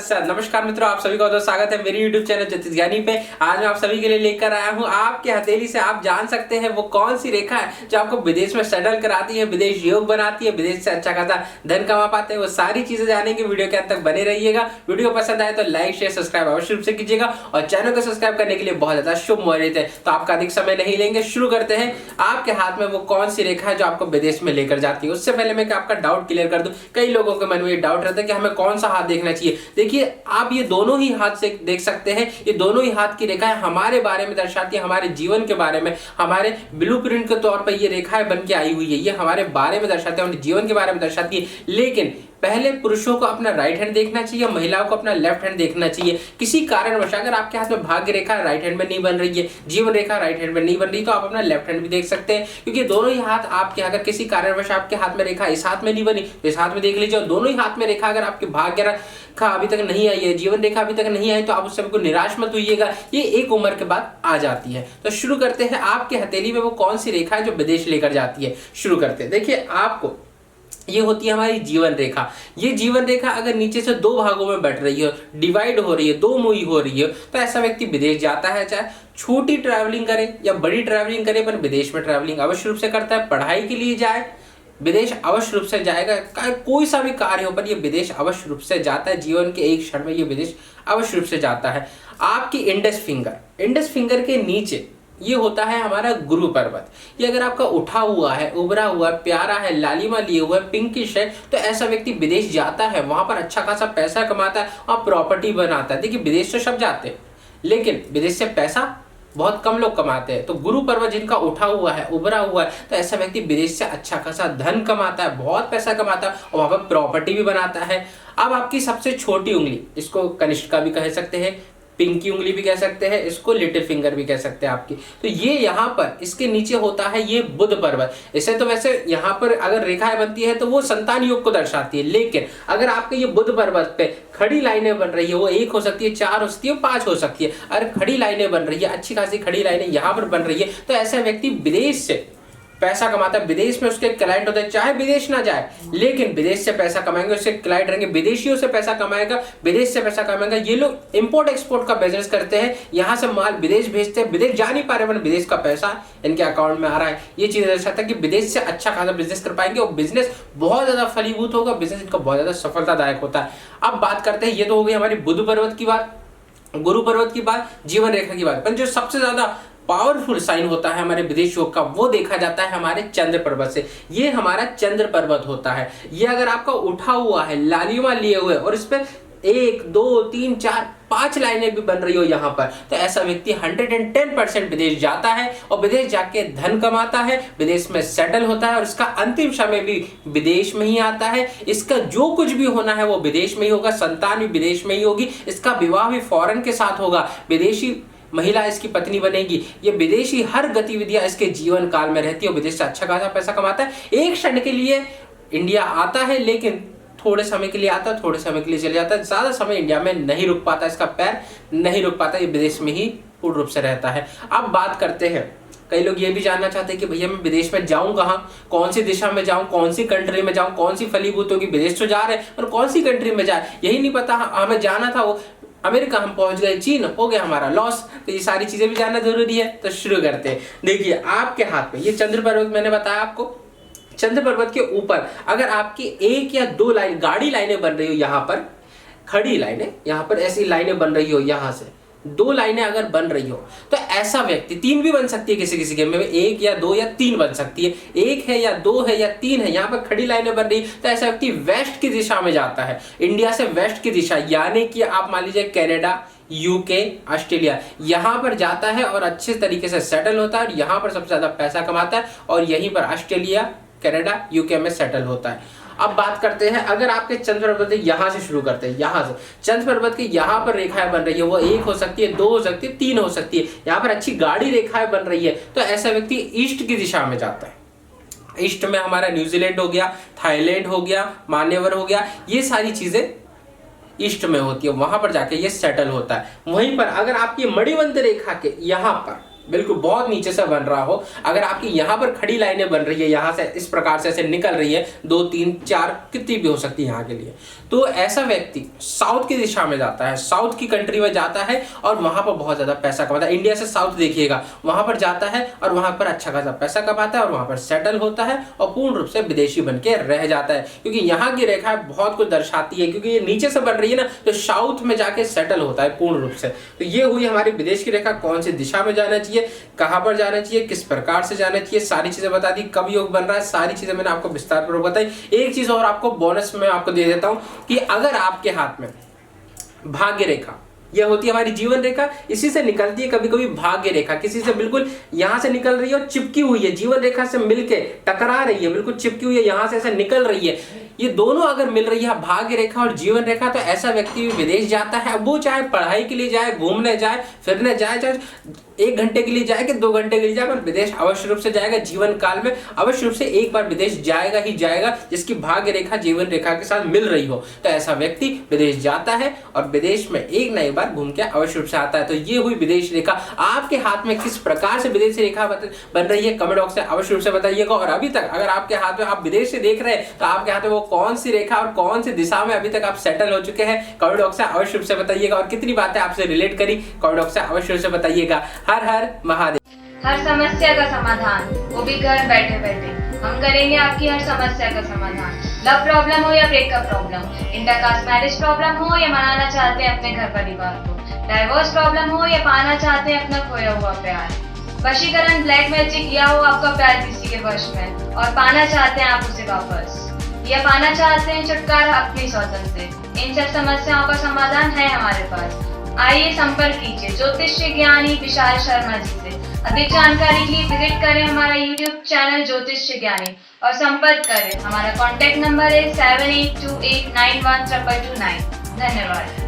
तत्सत। नमस्कार मित्रों, आप सभी का बहुत स्वागत है मेरी YouTube चैनल ज्योतिष ज्ञानी पे। आज मैं आप सभी के लिए लेकर आया हूँ आपके हथेली से आप जान सकते हैं वो कौन सी रेखा है जो आपको विदेश में सेटल कराती है, विदेश योग बनाती है, विदेश से अच्छा खासा धन कमा पाते हैं। वो सारी चीजें जानेंगे, वीडियो के अंत तक बने रहिएगा। वीडियो पसंद आए तो लाइक शेयर सब्सक्राइब अवश्य रूप से कीजिएगा और चैनल को सब्सक्राइब करने के लिए बहुत ज्यादा शुभ मुहूर्त है। तो आपका अधिक समय नहीं लेंगे, शुरू करते हैं। आपके हाथ में वो कौन सी रेखा है जो आपको विदेश में लेकर जाती है। उससे पहले मैं आपका डाउट क्लियर कर दूं, कई लोगों के मन में ये डाउट रहता है कि हमें कौन सा हाथ देखना चाहिए। देखिए, आप ये दोनों ही हाथ से देख सकते हैं। ये दोनों ही हाथ की रेखाएं हमारे बारे में दर्शाती है, हमारे जीवन के बारे में, हमारे ब्लूप्रिंट के तौर पर ये रेखाएं बन के आई हुई है। ये हमारे बारे में दर्शाती है, हमारे जीवन के बारे में दर्शाती है। लेकिन पहले पुरुषों को अपना राइट हैंड देखना चाहिए, महिलाओं को अपना लेफ्ट हैंड देखना चाहिए। किसी कारणवश अगर आपके हाथ में भाग्य रेखा राइट हैंड में नहीं बन रही है, जीवन रेखा राइट हैंड में नहीं बन रही, तो आप अपना लेफ्ट हैंड भी देख सकते हैं। क्योंकि दोनों ही हाथ आपके, अगर किसी कारणवश आपके हाथ में रेखा इस हाथ में नहीं बनी तो इस हाथ में देख लीजिए। और दोनों ही हाथ में रेखा अगर आपके भाग्य रेखा अभी तक नहीं आई है, जीवन रेखा अभी तक नहीं आई, तो आप उससे बिल्कुल निराश मत होइएगा। ये एक उम्र के बाद आ जाती है। तो शुरू करते हैं, आपके हथेली में वो कौन सी रेखा है जो विदेश लेकर जाती है। शुरू करते हैं। देखिए, आपको ये होती है हमारी जीवन रेखा। ये जीवन रेखा अगर नीचे से दो भागों में बट रही हो, डिवाइड हो रही है, दो मुई हो रही है, तो ऐसा व्यक्ति विदेश जाता है। चाहे छोटी ट्रैवलिंग करे या बड़ी ट्रैवलिंग करे, पर विदेश में ट्रैवलिंग अवश्य रूप से करता है। पढ़ाई के लिए जाए, विदेश अवश्य रूप से जाएगा। कोई सा भी कार्य हो पर ये विदेश अवश्य रूप से जाता है। जीवन के एक क्षण में ये विदेश अवश्य रूप से जाता है। आपकी इंडेक्स फिंगर के नीचे ये होता है हमारा गुरु पर्वत। ये अगर आपका उठा हुआ है, उभरा हुआ है, प्यारा है, लालिमा लिए हुआ है, पिंकिश है, तो ऐसा व्यक्ति विदेश जाता है। वहां पर अच्छा खासा पैसा कमाता है और प्रॉपर्टी बनाता है। देखिए, विदेश तो सब जाते हैं, लेकिन विदेश से पैसा बहुत कम लोग कमाते हैं। तो गुरु पर्वत जिनका उठा हुआ है, उभरा हुआ है, तो ऐसा व्यक्ति विदेश से अच्छा खासा धन कमाता है, बहुत पैसा कमाता है और वहां पर प्रॉपर्टी भी बनाता है। अब आपकी सबसे छोटी उंगली, इसको कनिष्ठिका भी कह सकते हैं, पिंकी उंगली भी कह सकते हैं, इसको लिटिल फिंगर भी कह सकते हैं आपकी। तो ये यहाँ पर इसके नीचे होता है ये बुध पर्वत। इसे तो वैसे यहाँ पर अगर रेखाएं बनती है तो वो संतान योग को दर्शाती है, लेकिन अगर आपके ये बुध पर्वत पे खड़ी लाइनें बन रही है, वो एक हो सकती है, चार हो सकती है, पांच हो सकती है। अगर खड़ी लाइनें बन रही है, अच्छी खासी खड़ी लाइनें यहाँ पर बन रही है, तो ऐसा व्यक्ति विदेश से पैसा कमाता है। विदेश में उसके क्लाइंट होते हैं, चाहे विदेश ना जाए लेकिन विदेश से पैसा कमाएंगे, उसके क्लाइंट रहेंगे, विदेशियों से पैसा कमाएगा, विदेश से पैसा कमाएगा। ये लोग इंपोर्ट एक्सपोर्ट का बिजनेस करते हैं, यहाँ से माल विदेश भेजते हैं, विदेश जा नहीं पा रहे, विदेश का पैसा इनके अकाउंट में आ रहा है। ये चीज दर्शाता है कि विदेश से अच्छा खासा बिजनेस कर पाएंगे और बिजनेस बहुत ज्यादा फलीभूत होगा, बिजनेस इनका बहुत ज्यादा सफलतादायक होता है। अब बात करते हैं, ये तो हो गई हमारी बुध पर्वत की बात, गुरु पर्वत की बात, जीवन रेखा की बात। पर जो सबसे ज्यादा पावरफुल साइन होता है हमारे विदेश योग का, वो देखा जाता है हमारे चंद्र पर्वत से। ये हमारा चंद्र पर्वत होता है। ये अगर आपका उठा हुआ है, लालिमा लिए हुए और इस पे 1 2 3 4 5 लाइनें भी बन रही हो यहाँ पर, तो ऐसा व्यक्ति 110% विदेश जाता है और विदेश जाके धन कमाता है, विदेश में सेटल होता है और इसका अंतिम समय भी विदेश में ही आता है। इसका जो कुछ भी होना है वो विदेश में ही होगा, संतान भी विदेश में ही होगी, इसका विवाह भी फॉरेन के साथ होगा, विदेशी महिला इसकी पत्नी बनेगी। ये विदेशी हर गतिविधियां इसके जीवन काल में रहती है और विदेश से अच्छा खासा पैसा कमाता है। एक क्षण के लिए इंडिया आता है, लेकिन थोड़े समय के लिए आता है, थोड़े समय के लिए चले जाता है, ज्यादा समय इंडिया में नहीं रुक पाता, इसका पैर नहीं रुक पाता, ये विदेश में ही पूर्ण रूप से रहता है। अब बात करते हैं, कई लोग ये भी जानना चाहते हैं कि भैया मैं विदेश में जाऊं कहां, कौन सी दिशा में जाऊं, कौन सी कंट्री में जाऊं, कौन सी फलीभूत होगी। विदेश तो जा रहे हैं और कौन सी कंट्री में जाए यही नहीं पता। हमें जाना था वो अमेरिका, हम पहुंच गए चीन, हो गया हमारा लॉस। तो ये सारी चीजें भी जानना जरूरी है। तो शुरू करते हैं। देखिए, आपके हाथ में ये चंद्र पर्वत, मैंने बताया आपको, चंद्र पर्वत के ऊपर अगर आपकी 1 या 2 लाइन गाड़ी लाइनें बन रही हो, यहाँ पर खड़ी लाइनें, यहाँ पर ऐसी लाइनें बन रही हो, यहाँ से 2 लाइनें अगर बन रही हो, तो ऐसा व्यक्ति, 3 भी बन सकती है किसी किसी के में, 1 या 2 या 3 बन सकती है, 1 है या 2 है या 3 है, यहाँ पर खड़ी लाइनें बन रही, तो ऐसा व्यक्ति वेस्ट की दिशा में जाता है। इंडिया से वेस्ट की दिशा, यानी कि आप मान लीजिए कनाडा, यूके, ऑस्ट्रेलिया, यहाँ पर जाता है और अच्छे तरीके से सेटल होता है और यहाँ पर सबसे ज्यादा पैसा कमाता है और यहीं पर ऑस्ट्रेलिया, कनाडा, यूके में सेटल होता है। अब बात करते हैं, अगर आपके चंद्र पर्वत यहाँ से शुरू करते हैं, यहाँ से चंद्र पर्वत के यहाँ पर रेखाएं बन रही है, वो 1 हो सकती है, 2 हो सकती है, 3 हो सकती है, यहाँ पर अच्छी गाढ़ी रेखाएं बन रही है, तो ऐसा व्यक्ति ईस्ट की दिशा में जाता है। ईस्ट में हमारा न्यूजीलैंड हो गया, थाईलैंड हो गया, मान्यवर हो गया, ये सारी चीजें ईस्ट में होती है, वहां पर जाके ये सेटल होता है। वहीं पर अगर आपकी मणिबंध रेखा के यहाँ पर बिल्कुल बहुत नीचे से बन रहा हो, अगर आपकी यहाँ पर खड़ी लाइनें बन रही है, यहाँ से इस प्रकार से ऐसे निकल रही है, 2 3 4 कितनी भी हो सकती है यहाँ के लिए, तो ऐसा व्यक्ति साउथ की दिशा में जाता है, साउथ की कंट्री में जाता है और वहां पर बहुत ज्यादा पैसा कमाता है। इंडिया से साउथ देखिएगा, वहां पर जाता है और वहां पर अच्छा खासा पैसा कमाता है और वहां पर सेटल होता है और पूर्ण रूप से विदेशी बन के रह जाता है, क्योंकि यहाँ की रेखा बहुत कुछ दर्शाती है, क्योंकि ये नीचे से बन रही है ना, तो साउथ में जाके सेटल होता है पूर्ण रूप से। तो ये हुई हमारी विदेश की रेखा, कौन सी दिशा में जाना चाहिए, कहां पर जाना चाहिए, किस प्रकार से जाना चाहिए, सारी चीजें बता दी, कब योग बन रहा है, सारी चीजें मैंने आपको विस्तार पूर्वक बताई। एक चीज और आपको बोनस में आपको दे देता हूं कि अगर आपके हाथ में भाग्य रेखा, यह होती है हमारी जीवन रेखा, इसी से निकलती है कभी कभी भाग्य रेखा, किसी से बिल्कुल यहां से निकल रही है और चिपकी हुई है, जीवन रेखा से मिलके टकरा रही है, बिल्कुल चिपकी हुई है, यहां से ऐसे निकल रही है, ये दोनों अगर मिल रही है भाग्य रेखा और जीवन रेखा, तो ऐसा व्यक्ति विदेश जाता है। वो चाहे पढ़ाई के लिए जाए, घूमने जाए, फिरने जाए, चाहे 1 घंटे के लिए जाए कि 2 घंटे के लिए जाए, पर विदेश अवश्य रूप से जाएगा, जीवन काल में अवश्य रूप से एक बार विदेश जाएगा ही जाएगा, जिसकी भाग्य रेखा जीवन रेखा के साथ मिल रही हो। तो ऐसा व्यक्ति विदेश जाता है और विदेश में एक ना एक बार घूम के अवश्य रूप से आता है। तो ये हुई विदेश रेखा। आपके हाथ में किस प्रकार से विदेश रेखा बन रही है, कमेंट बॉक्स में अवश्य रूप से बताइएगा। और अभी तक अगर आपके हाथ में, आप विदेश से देख रहे हैं, तो आपके हाथ में वो कौन सी रेखा और कौन सी दिशा में अभी तक आप सेटल हो चुके हैं, कमेंट बॉक्स में अवश्य रूप से बताइएगा। और कितनी बातें आपसे रिलेट करी, कमेंट बॉक्स में अवश्य रूप से बताइएगा। हर हर महादेव। हर समस्या का समाधान, वो भी घर बैठे बैठे। हम करेंगे आपकी हर समस्या का समाधान। लव प्रॉब्लम हो या breakup problem, intercaste marriage problem हो या मनाना चाहते हैं अपने घर परिवार को, डाइवोर्स प्रॉब्लम हो या पाना चाहते हैं अपना खोया हुआ प्यार, वशीकरण, ब्लैक मैजिक या हो आपका प्यार किसी के वश में और पाना चाहते हैं आप उसे वापस, या पाना चाहते हैं छुटकारा अपनी सौतन से, इन सब समस्याओं का समाधान है हमारे पास। आइए संपर्क कीजिए ज्योतिष्य ज्ञानी विशाल शर्मा जी से। अधिक जानकारी के लिए विजिट करें हमारा YouTube चैनल ज्योतिष्य ज्ञानी और संपर्क करें। हमारा कॉन्टैक्ट नंबर है 7828912229। धन्यवाद।